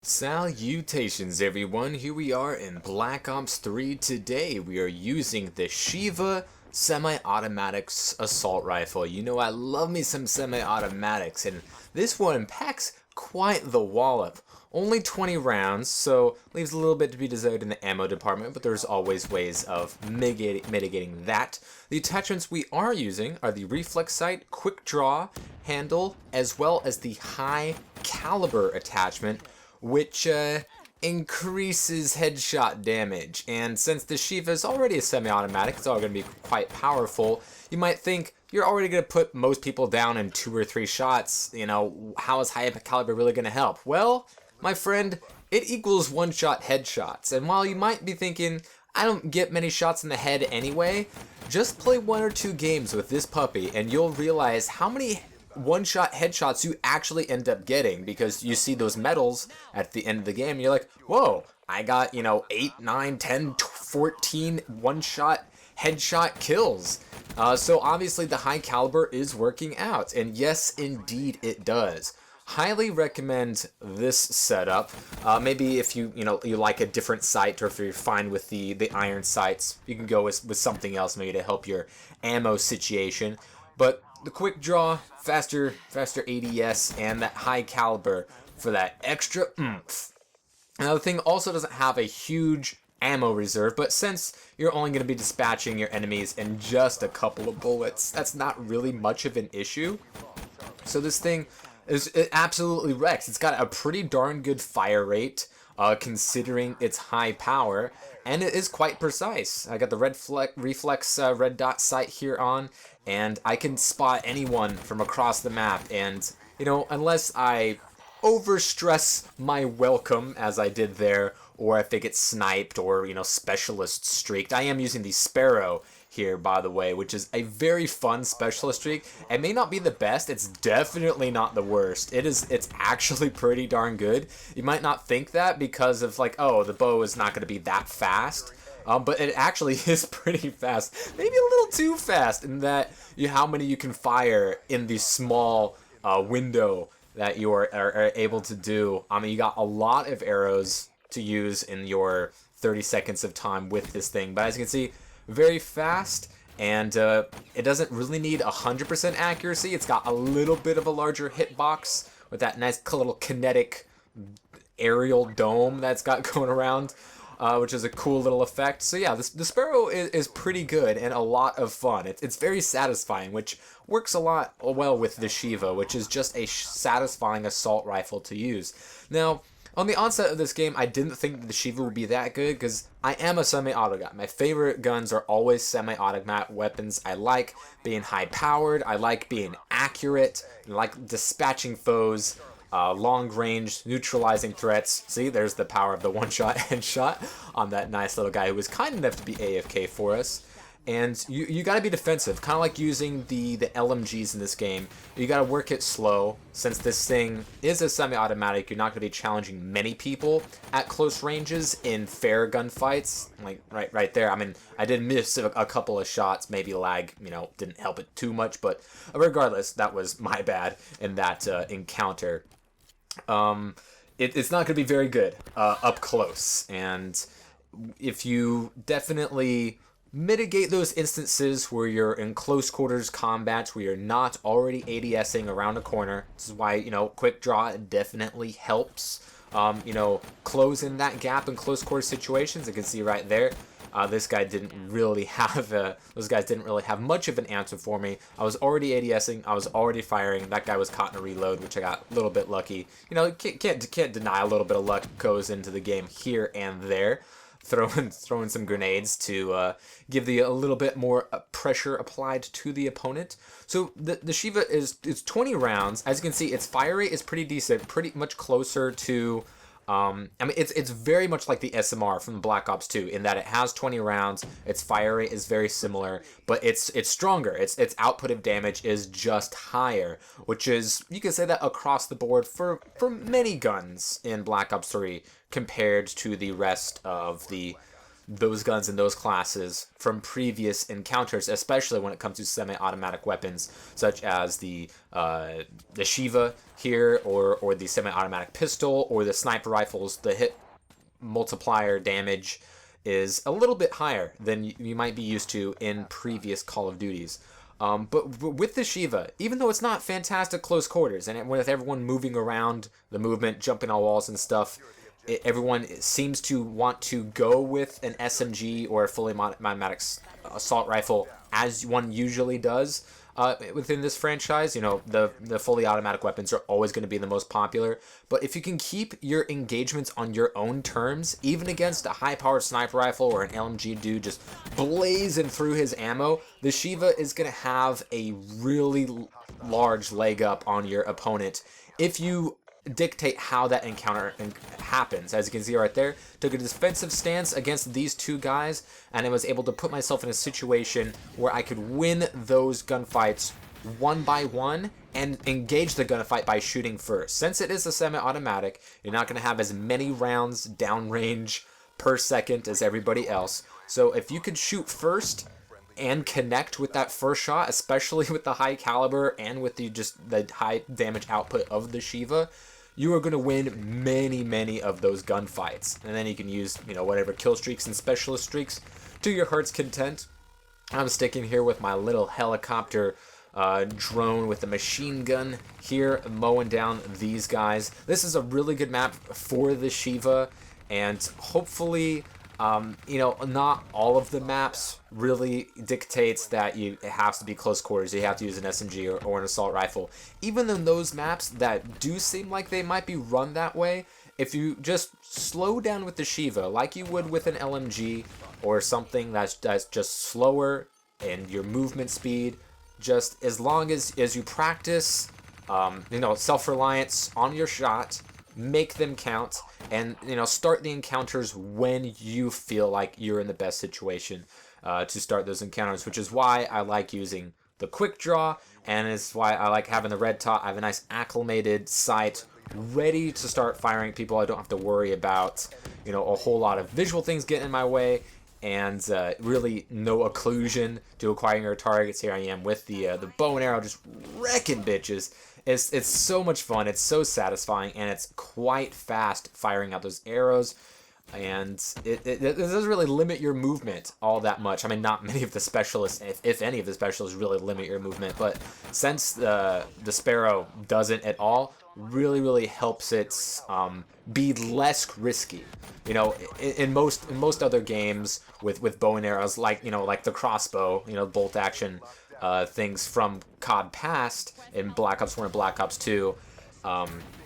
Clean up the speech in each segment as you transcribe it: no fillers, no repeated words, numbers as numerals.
Salutations everyone, here we are in Black Ops 3 today. We are using the Sheiva semi-automatic assault rifle. You know I love me some semi-automatics, and this one packs quite the wallop. Only 20 rounds, so leaves a little bit to be desired in the ammo department, but there's always ways of mitigating that. The attachments we are using are the reflex sight, quick draw, handle, as well as the high caliber attachment, which increases headshot damage. And since the Sheiva is already a semi-automatic, it's all going to be quite powerful. You might think you're already going to put most people down in 2 or 3 shots. You know, how is high caliber really going to help? Well, my friend, it equals one-shot headshots. And while you might be thinking, I don't get many shots in the head anyway, just play 1 or 2 games with this puppy and you'll realize how many one-shot headshots you actually end up getting, because you see those medals at the end of the game and you're like, whoa, I got, 8, 9, 10, 14 one-shot headshot kills. So obviously the high caliber is working out, and yes, indeed it does. Highly recommend this setup. Maybe if you like a different sight, or if you're fine with the iron sights, you can go with something else maybe to help your ammo situation. But the quick draw, faster ADS, and that high caliber for that extra oomph. Now the thing also doesn't have a huge ammo reserve, but since you're only going to be dispatching your enemies in just a couple of bullets, that's not really much of an issue. So this thing it absolutely wrecks. It's got a pretty darn good fire rate, considering its high power, and it is quite precise. I got the reflex red dot sight here on, and I can spot anyone from across the map. And unless I overstress my welcome as I did there, or if they get sniped or specialist streaked, I am using the Sparrow here, by the way, which is a very fun specialist streak. It may not be the best, it's definitely not the worst. It's actually pretty darn good. You might not think that because of oh, the bow is not going to be that fast, but it actually is pretty fast. Maybe a little too fast in that how many you can fire in the small window that you are able to do. I mean, you got a lot of arrows to use in your 30 seconds of time with this thing, but as you can see, very fast, and it doesn't really need 100% accuracy. It's got a little bit of a larger hitbox with that nice little kinetic aerial dome that's got going around, which is a cool little effect. So yeah, the Sparrow is pretty good and a lot of fun. It's very satisfying, which works a lot well with the Sheiva, which is just a satisfying assault rifle to use. Now, on the onset of this game, I didn't think the Sheiva would be that good because I am a semi-auto guy. My favorite guns are always semi-automatic weapons. I like being high-powered, I like being accurate, I like dispatching foes, long-range, neutralizing threats. See, there's the power of the one-shot headshot on that nice little guy who was kind enough to be AFK for us. And you gotta be defensive, kind of like using the LMGs in this game. You gotta work it slow. Since this thing is a semi-automatic, you're not gonna be challenging many people at close ranges in fair gunfights. Like right there. I mean, I did miss a couple of shots, maybe lag, didn't help it too much, but regardless, that was my bad in that encounter. It's not gonna be very good up close, and if you definitely mitigate those instances where you're in close quarters combats where you're not already ADSing around a corner. This is why, quick draw definitely helps, close in that gap in close quarter situations. You can see right there, this guy didn't really have, those guys didn't really have much of an answer for me. I was already ADSing, I was already firing. That guy was caught in a reload, which I got a little bit lucky. Can't deny a little bit of luck goes into the game here and there. Throwing some grenades to give a little bit more pressure applied to the opponent. So the Sheiva is 20 rounds. As you can see, its fire rate is pretty decent, pretty much closer to I mean, it's very much like the SMR from Black Ops 2 in that it has 20 rounds. Its fire rate is very similar, but it's stronger. Its output of damage is just higher, which is, you can say that across the board for many guns in Black Ops 3 compared to the rest of the those guns and those classes from previous encounters, especially when it comes to semi-automatic weapons such as the Sheiva here, or the semi-automatic pistol, or the sniper rifles. The hit multiplier damage is a little bit higher than you might be used to in previous Call of Duties. But with the Sheiva, even though it's not fantastic close quarters, and with everyone moving around, the movement, jumping on walls and stuff, everyone seems to want to go with an SMG or a fully automatic assault rifle, as one usually does within this franchise. You know, the fully automatic weapons are always going to be the most popular. But if you can keep your engagements on your own terms, even against a high-powered sniper rifle or an LMG dude just blazing through his ammo, the Sheiva is going to have a really large leg up on your opponent if you dictate how that encounter happens. As you can see right there, took a defensive stance against these two guys, and I was able to put myself in a situation where I could win those gunfights one by one and engage the gunfight by shooting first. Since it is a semi-automatic, you're not going to have as many rounds downrange per second as everybody else. So if you could shoot first and connect with that first shot, especially with the high caliber and with the high damage output of the Sheiva, you are going to win many of those gunfights. And then you can use, whatever kill streaks and specialist streaks to your heart's content. I'm sticking here with my little helicopter drone with a machine gun here, mowing down these guys. This is a really good map for the Sheiva, and hopefully not all of the maps really dictates that it has to be close quarters. You have to use an SMG or an assault rifle. Even in those maps that do seem like they might be run that way, if you just slow down with the Sheiva like you would with an LMG or something that's just slower, and your movement speed, just as long as you practice, self-reliance on your shot, make them count, and start the encounters when you feel like you're in the best situation to start those encounters, which is why I like using the quick draw, and it's why I like having the red dot. I have a nice acclimated sight ready to start firing people. I don't have to worry about a whole lot of visual things getting in my way, and really no occlusion to acquiring our targets. Here I am with the bow and arrow, just wrecking bitches. It's so much fun, it's so satisfying, and it's quite fast firing out those arrows, and it doesn't really limit your movement all that much. I mean, not many of the specialists, if any of the specialists, really limit your movement, but since the Sparrow doesn't at all, really helps it be less risky. In most other games with bow and arrows, like the crossbow, bolt action things from COD past in Black Ops 1 and Black Ops 2,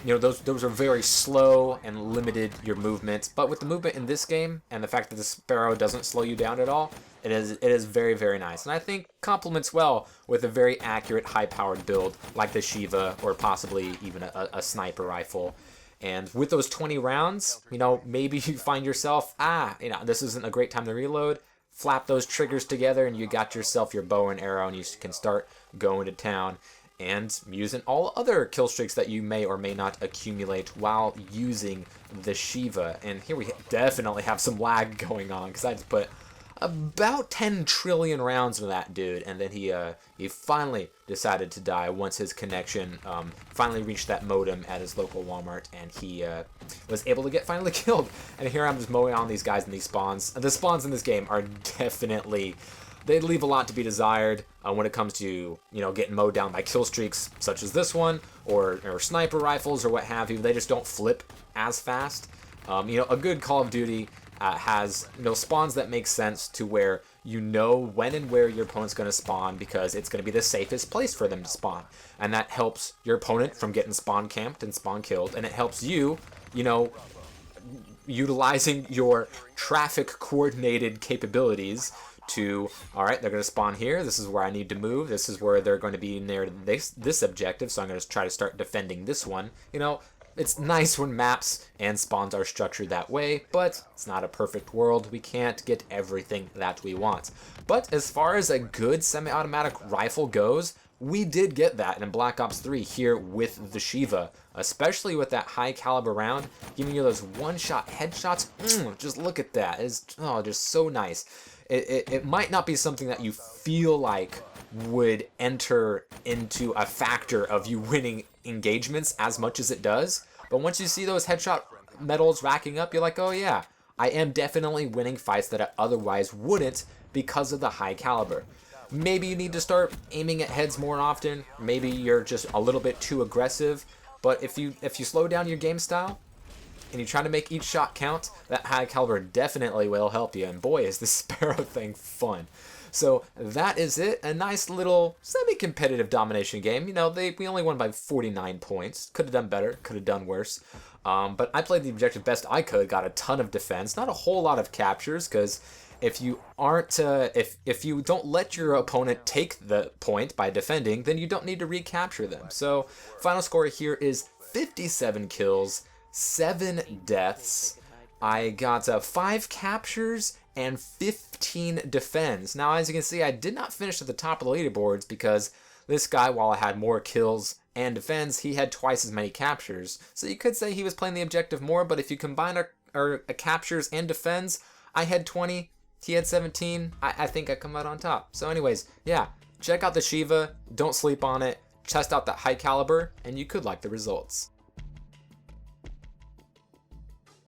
those are very slow and limited your movement. But with the movement in this game and the fact that the Sparrow doesn't slow you down at all, it is very nice, and I think complements well with a very accurate high-powered build like the Sheiva, or possibly even a sniper rifle. And with those 20 rounds, maybe you find yourself, this isn't a great time to reload. Flap those triggers together and you got yourself your bow and arrow, and you can start going to town and using all other kill streaks that you may or may not accumulate while using the Sheiva. And here we definitely have some lag going on, because I just put about 10 trillion rounds into that dude, and then he finally decided to die once his connection finally reached that modem at his local Walmart, and he was able to get finally killed. And here I'm just mowing on these guys in these spawns. The spawns in this game are definitely, they leave a lot to be desired when it comes to getting mowed down by kill streaks such as this one, or sniper rifles or what have you. They just don't flip as fast. A good Call of Duty has spawns that make sense, to where when and where your opponent's going to spawn, because it's going to be the safest place for them to spawn, and that helps your opponent from getting spawn camped and spawn killed, and it helps you utilizing your traffic coordinated capabilities to, all right, they're going to spawn here, this is where I need to move, this is where they're going to be near this objective, so I'm going to try to start defending this one. It's nice when maps and spawns are structured that way, but it's not a perfect world. We can't get everything that we want. But as far as a good semi-automatic rifle goes, we did get that in Black Ops 3 here with the Sheiva. especially with that high caliber round, giving you those one-shot headshots. Just look at that. It's just so nice. It might not be something that you feel like would enter into a factor of you winning engagements as much as it does, but once you see those headshot medals racking up, you're like, oh yeah, I am definitely winning fights that I otherwise wouldn't because of the high caliber. Maybe you need to start aiming at heads more often. Maybe you're just a little bit too aggressive. But if you slow down your game style and you try to make each shot count, that high caliber definitely will help you. And boy, is the Sparrow thing fun. So that is it. A nice little semi-competitive domination game. You know, we only won by 49 points. Could have done better. Could have done worse. But I played the objective best I could. Got a ton of defense. Not a whole lot of captures, because if you aren't, if you don't let your opponent take the point by defending, then you don't need to recapture them. So final score here is 57 kills, 7 deaths. I got 5 captures and 15 defends. Now, as you can see, I did not finish at the top of the leaderboards because this guy, while I had more kills and defends, he had twice as many captures. So you could say he was playing the objective more, but if you combine our captures and defends, I had 20, he had 17. I think I come out on top. So anyways, yeah, check out the Sheiva. Don't sleep on it. Test out that high caliber, and you could like the results.